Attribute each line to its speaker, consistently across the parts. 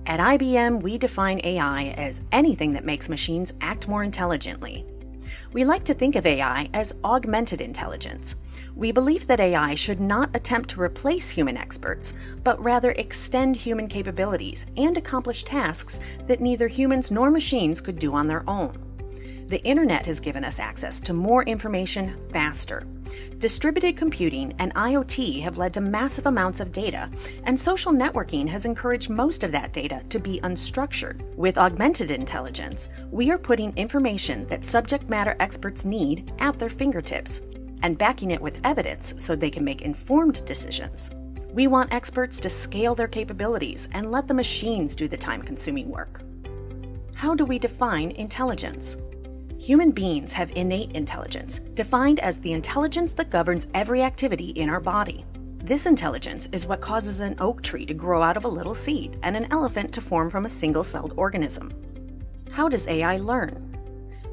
Speaker 1: At IBM, we define AI as anything that makes machines act more intelligently. We like to think of AI as augmented intelligence. We believe that AI should not attempt to replace human experts, but rather extend human capabilities and accomplish tasks that neither humans nor machines could do on their own. The internet has given us access to more information faster. Distributed computing and IoT have led to massive amounts of data, and social networking has encouraged most of that data to be unstructured. With augmented intelligence, we are putting information that subject matter experts need at their fingertips and backing it with evidence so they can make informed decisions. We want experts to scale their capabilities and let the machines do the time-consuming work. How do we define intelligence? Human beings have innate intelligence, defined as the intelligence that governs every activity in our body. This intelligence is what causes an oak tree to grow out of a little seed and an elephant to form from a single-celled organism. How does AI learn?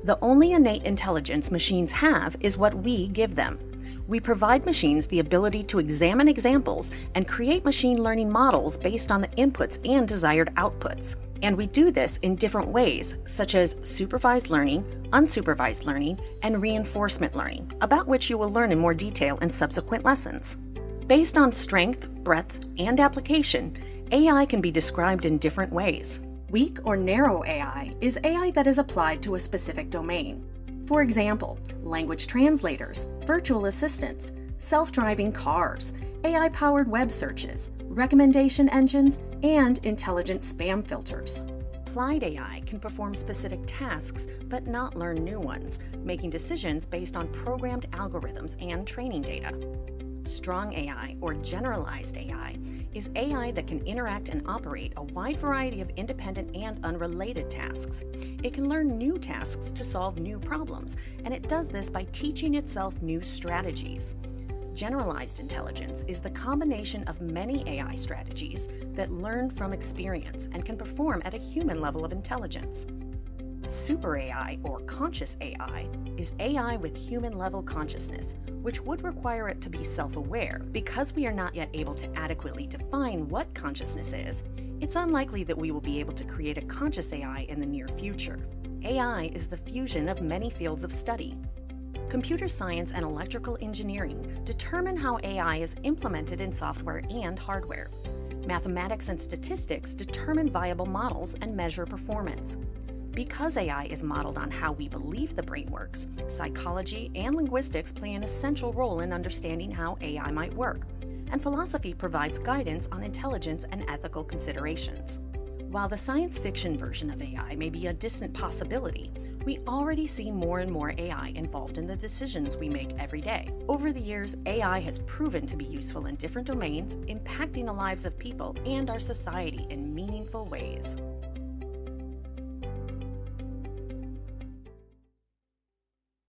Speaker 1: The only innate intelligence machines have is what we give them. We provide machines the ability to examine examples and create machine learning models based on the inputs and desired outputs. And we do this in different ways, such as supervised learning, unsupervised learning, and reinforcement learning, about which you will learn in more detail in subsequent lessons. Based on strength, breadth, and application, AI can be described in different ways. Weak or narrow AI is AI that is applied to a specific domain. For example, language translators, virtual assistants, self-driving cars, AI-powered web searches, recommendation engines, and intelligent spam filters. Applied AI can perform specific tasks but not learn new ones, making decisions based on programmed algorithms and training data. Strong AI, or generalized AI, is AI that can interact and operate a wide variety of independent and unrelated tasks. It can learn new tasks to solve new problems, and it does this by teaching itself new strategies. Generalized intelligence is the combination of many AI strategies that learn from experience and can perform at a human level of intelligence. Super AI, or conscious AI, is AI with human-level consciousness, which would require it to be self-aware. Because we are not yet able to adequately define what consciousness is, it's unlikely that we will be able to create a conscious AI in the near future. AI is the fusion of many fields of study. Computer science and electrical engineering determine how AI is implemented in software and hardware. Mathematics and statistics determine viable models and measure performance. Because AI is modeled on how we believe the brain works, psychology and linguistics play an essential role in understanding how AI might work, and philosophy provides guidance on intelligence and ethical considerations. While the science fiction version of AI may be a distant possibility, we already see more and more AI involved in the decisions we make every day. Over the years, AI has proven to be useful in different domains, impacting the lives of people and our society in meaningful ways.